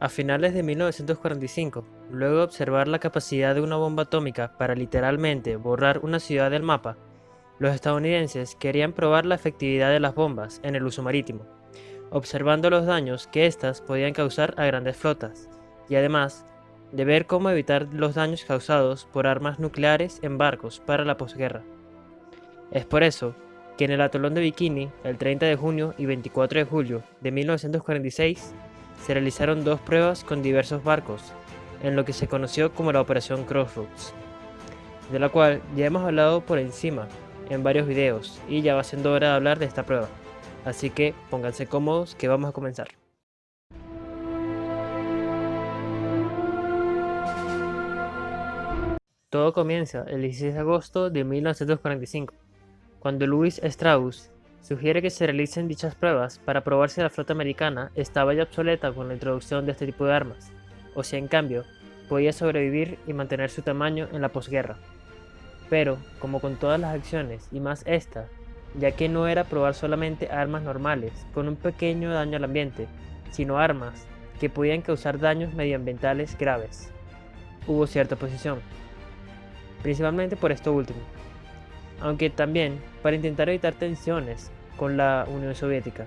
A finales de 1945, luego de observar la capacidad de una bomba atómica para literalmente borrar una ciudad del mapa, los estadounidenses querían probar la efectividad de las bombas en el uso marítimo, observando los daños que éstas podían causar a grandes flotas, y además de ver cómo evitar los daños causados por armas nucleares en barcos para la posguerra. Es por eso que en el atolón de Bikini, el 30 de junio y 24 de julio de 1946, se realizaron dos pruebas con diversos barcos, en lo que se conoció como la Operación Crossroads, de la cual ya hemos hablado por encima en varios videos y ya va siendo hora de hablar de esta prueba. Así que pónganse cómodos que vamos a comenzar. Todo comienza el 16 de agosto de 1945, cuando Louis Strauss sugiere que se realicen dichas pruebas para probar si la flota americana estaba ya obsoleta con la introducción de este tipo de armas, o si en cambio podía sobrevivir y mantener su tamaño en la posguerra. Pero, como con todas las acciones, y más esta, ya que no era probar solamente armas normales con un pequeño daño al ambiente, sino armas que podían causar daños medioambientales graves, hubo cierta oposición, principalmente por esto último, aunque también para intentar evitar tensiones con la Unión Soviética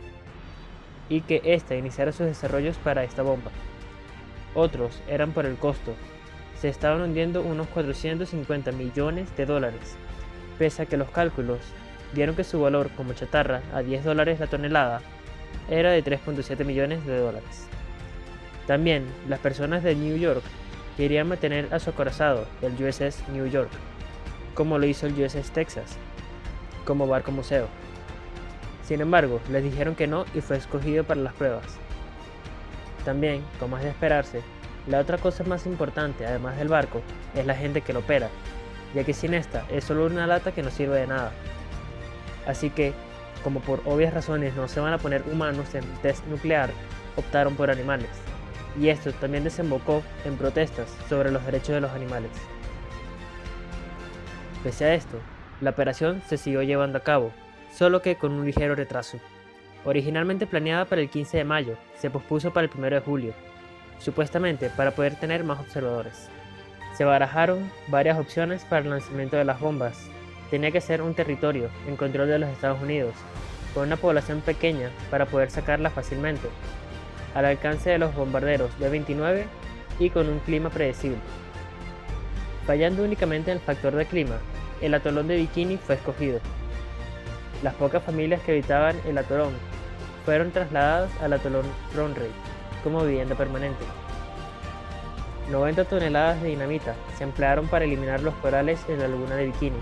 y que ésta iniciara sus desarrollos para esta bomba. Otros eran por el costo. Se estaban hundiendo unos 450 millones de dólares, pese a que los cálculos dieron que su valor como chatarra a $10 la tonelada era de 3.7 millones de dólares. También las personas de New York querían mantener a su acorazado, el USS New York, como lo hizo el USS Texas, como barco museo. Sin embargo, les dijeron que no y fue escogido para las pruebas. También, como es de esperarse, la otra cosa más importante, además del barco, es la gente que lo opera, ya que sin esta es solo una lata que no sirve de nada. Así que, como por obvias razones no se van a poner humanos en test nuclear, optaron por animales, y esto también desembocó en protestas sobre los derechos de los animales. Pese a esto, la operación se siguió llevando a cabo, solo que con un ligero retraso. Originalmente planeada para el 15 de mayo, se pospuso para el 1 de julio, supuestamente para poder tener más observadores. Se barajaron varias opciones para el lanzamiento de las bombas. Tenía que ser un territorio en control de los Estados Unidos, con una población pequeña para poder sacarla fácilmente, al alcance de los bombarderos B-29 y con un clima predecible. Fallando únicamente en el factor de clima, el atolón de Bikini fue escogido. Las pocas familias que habitaban el atolón fueron trasladadas al atolón Ronray como vivienda permanente. 90 toneladas de dinamita se emplearon para eliminar los corales en la laguna de Bikini.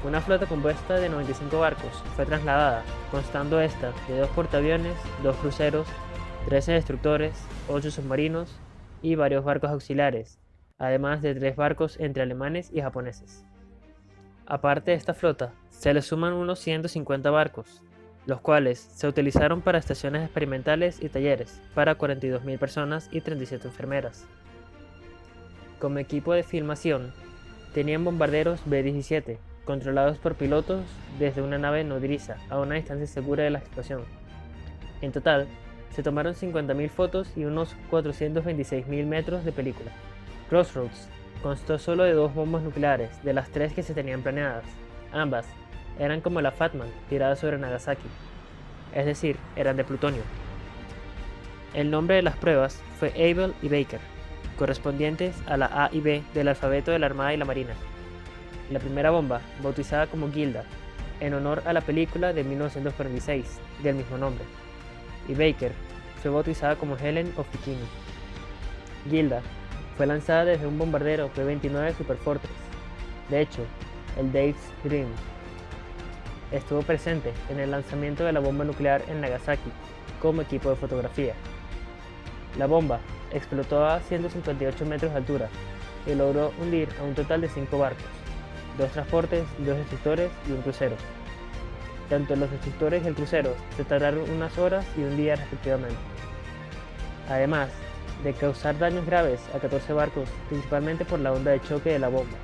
Una flota compuesta de 95 barcos fue trasladada, constando esta de 2 portaaviones, 2 cruceros, 13 destructores, 8 submarinos y varios barcos auxiliares, además de 3 barcos entre alemanes y japoneses. Aparte de esta flota, se le suman unos 150 barcos, los cuales se utilizaron para estaciones experimentales y talleres para 42.000 personas y 37 enfermeras. Como equipo de filmación, tenían bombarderos B-17, controlados por pilotos desde una nave nodriza a una distancia segura de la explosión. En total, se tomaron 50.000 fotos y unos 426.000 metros de película. Crossroads constó solo de 2 bombas nucleares de las 3 que se tenían planeadas. Ambas eran como la Fat Man tirada sobre Nagasaki, es decir, eran de plutonio. El nombre de las pruebas fue Able y Baker, correspondientes a la A y B del alfabeto de la Armada y la Marina. La primera bomba, bautizada como Gilda, en honor a la película de 1946 del mismo nombre, y Baker fue bautizada como Helen of Bikini. Gilda fue lanzada desde un bombardero B-29 Superfortress. De hecho, el Dave's Dream estuvo presente en el lanzamiento de la bomba nuclear en Nagasaki como equipo de fotografía. La bomba explotó a 158 metros de altura y logró hundir a un total de 5 barcos, 2 transportes, 2 destructores y un crucero. Tanto los destructores y el crucero se tardaron unas horas y un día respectivamente. Además de causar daños graves a 14 barcos, principalmente por la onda de choque de la bomba.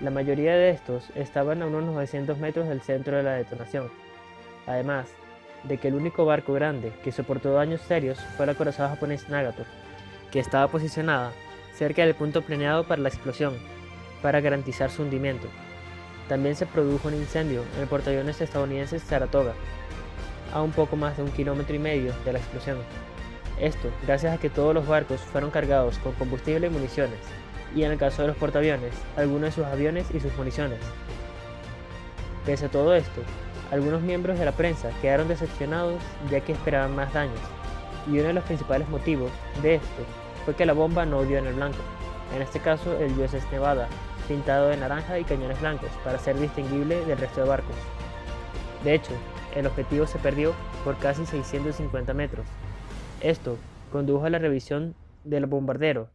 La mayoría de estos estaban a unos 900 metros del centro de la detonación. Además, de que el único barco grande que soportó daños serios fue el acorazado japonés Nagato, que estaba posicionada cerca del punto planeado para la explosión, para garantizar su hundimiento. También se produjo un incendio en el portaaviones estadounidense Saratoga, a un poco más de 1,5 kilómetros de la explosión. Esto gracias a que todos los barcos fueron cargados con combustible y municiones, y en el caso de los portaaviones, algunos de sus aviones y sus municiones. Pese a todo esto, algunos miembros de la prensa quedaron decepcionados ya que esperaban más daños, y uno de los principales motivos de esto fue que la bomba no dio en el blanco, en este caso el USS Nevada, pintado de naranja y cañones blancos para ser distinguible del resto de barcos. De hecho, el objetivo se perdió por casi 650 metros. Esto condujo a la revisión del bombardero,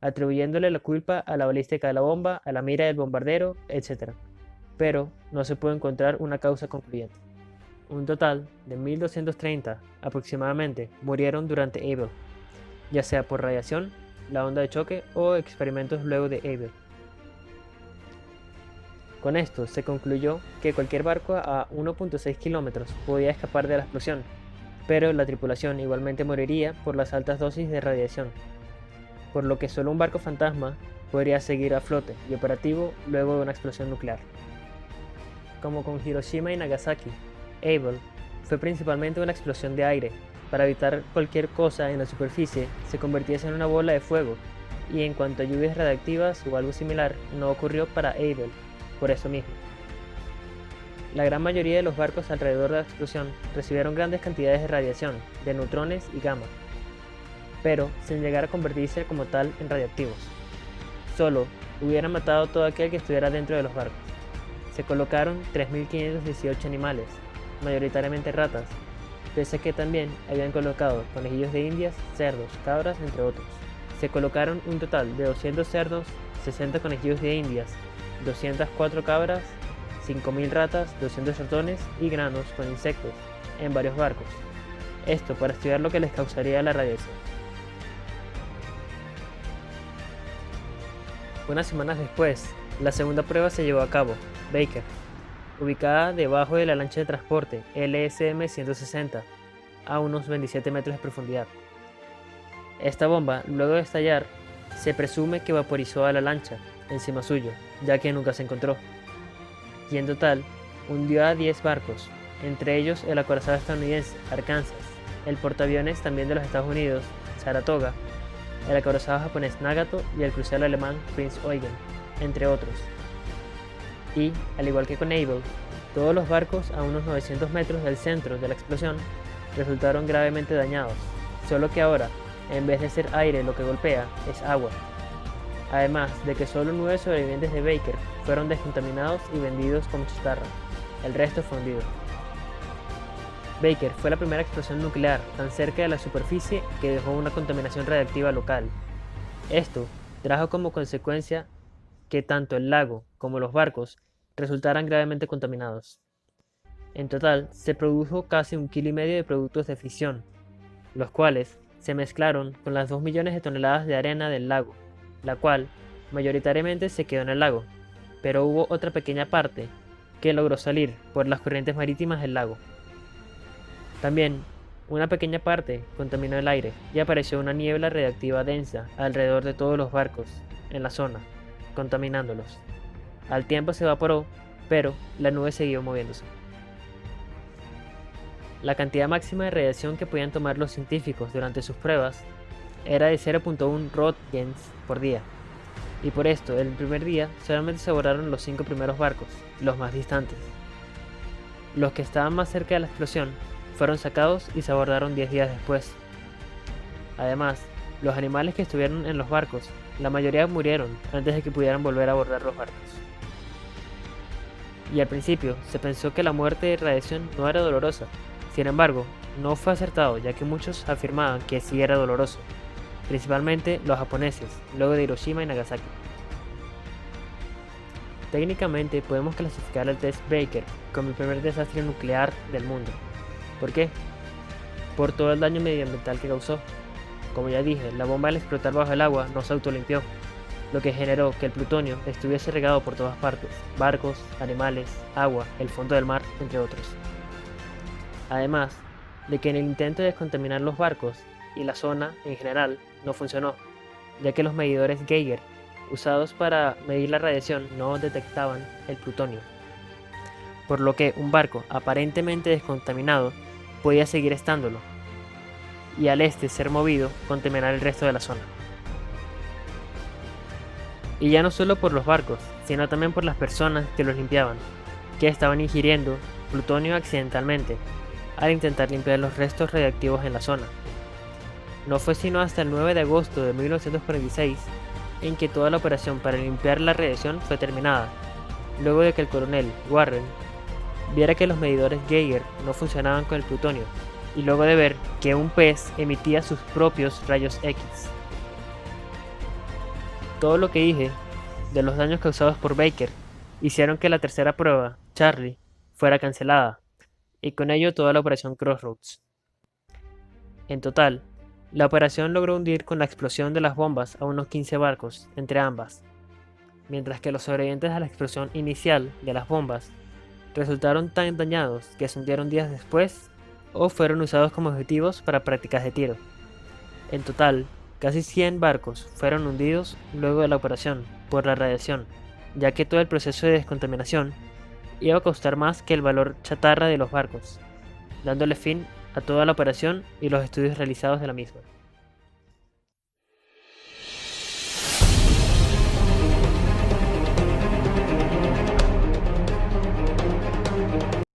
atribuyéndole la culpa a la balística de la bomba, a la mira del bombardero, etc. Pero no se pudo encontrar una causa concluyente. Un total de 1.230 aproximadamente murieron durante Able, ya sea por radiación, la onda de choque o experimentos luego de Able. Con esto se concluyó que cualquier barco a 1,6 kilómetros podía escapar de la explosión, pero la tripulación igualmente moriría por las altas dosis de radiación, por lo que solo un barco fantasma podría seguir a flote y operativo luego de una explosión nuclear. Como con Hiroshima y Nagasaki, Able fue principalmente una explosión de aire, para evitar cualquier cosa en la superficie se convirtiese en una bola de fuego, y en cuanto a lluvias radiactivas o algo similar no ocurrió para Able, por eso mismo. La gran mayoría de los barcos alrededor de la explosión recibieron grandes cantidades de radiación, de neutrones y gamma, pero sin llegar a convertirse como tal en radiactivos. Solo hubieran matado a todo aquel que estuviera dentro de los barcos. Se colocaron 3.518 animales, mayoritariamente ratas, pese a que también habían colocado conejillos de indias, cerdos, cabras, entre otros. Se colocaron un total de 200 cerdos, 60 conejillos de indias, 204 cabras, 5.000 ratas, 200 ratones y granos con insectos en varios barcos. Esto para estudiar lo que les causaría la radiación. Unas semanas después, la segunda prueba se llevó a cabo, Baker, ubicada debajo de la lancha de transporte LSM-160, a unos 27 metros de profundidad. Esta bomba, luego de estallar, se presume que vaporizó a la lancha encima suyo, ya que nunca se encontró, y en total hundió a 10 barcos, entre ellos el acorazado estadounidense Arkansas, el portaaviones también de los Estados Unidos, Saratoga, el acorazado japonés Nagato y el crucero alemán Prinz Eugen, entre otros. Y, al igual que con Able, todos los barcos a unos 900 metros del centro de la explosión resultaron gravemente dañados, solo que ahora, en vez de ser aire lo que golpea, es agua. Además de que solo 9 sobrevivientes de Baker fueron descontaminados y vendidos como chatarra, el resto fue hundido. Baker fue la primera explosión nuclear tan cerca de la superficie que dejó una contaminación radiactiva local. Esto trajo como consecuencia que tanto el lago como los barcos resultaran gravemente contaminados. En total, se produjo casi 1,5 kilos de productos de fisión, los cuales se mezclaron con las 2 millones de toneladas de arena del lago, la cual mayoritariamente se quedó en el lago, pero hubo otra pequeña parte que logró salir por las corrientes marítimas del lago. También, una pequeña parte contaminó el aire y apareció una niebla radiactiva densa alrededor de todos los barcos en la zona, contaminándolos. Al tiempo se evaporó, pero la nube siguió moviéndose. La cantidad máxima de radiación que podían tomar los científicos durante sus pruebas era de 0,1 Roentgens por día, y por esto el primer día solamente se abordaron los 5 primeros barcos, los más distantes. Los que estaban más cerca de la explosión fueron sacados y se abordaron 10 días después. Además, los animales que estuvieron en los barcos, la mayoría murieron antes de que pudieran volver a abordar los barcos. Y al principio se pensó que la muerte de radiación no era dolorosa, sin embargo, no fue acertado ya que muchos afirmaban que sí era doloroso, principalmente los japoneses, luego de Hiroshima y Nagasaki. Técnicamente podemos clasificar el test Baker como el primer desastre nuclear del mundo. ¿Por qué? Por todo el daño medioambiental que causó. Como ya dije, la bomba al explotar bajo el agua no se autolimpió, lo que generó que el plutonio estuviese regado por todas partes, barcos, animales, agua, el fondo del mar, entre otros. además de que en el intento de descontaminar los barcos y la zona en general no funcionó, ya que los medidores Geiger usados para medir la radiación no detectaban el plutonio, por lo que un barco aparentemente descontaminado podía seguir estándolo, y al este ser movido contaminar el resto de la zona. Y ya no solo por los barcos, sino también por las personas que los limpiaban, que estaban ingiriendo plutonio accidentalmente al intentar limpiar los restos radiactivos en la zona. No fue sino hasta el 9 de agosto de 1946 en que toda la operación para limpiar la radiación fue terminada, luego de que el coronel Warren viera que los medidores Geiger no funcionaban con el plutonio, y luego de ver que un pez emitía sus propios rayos X. Todo lo que dije de los daños causados por Baker hicieron que la tercera prueba, Charlie, fuera cancelada, y con ello toda la operación Crossroads. En total, la operación logró hundir con la explosión de las bombas a unos 15 barcos entre ambas, mientras que los sobrevivientes a la explosión inicial de las bombas resultaron tan dañados que se hundieron días después o fueron usados como objetivos para prácticas de tiro. En total, casi 100 barcos fueron hundidos luego de la operación por la radiación, ya que todo el proceso de descontaminación iba a costar más que el valor chatarra de los barcos, dándole fin a toda la operación y los estudios realizados de la misma.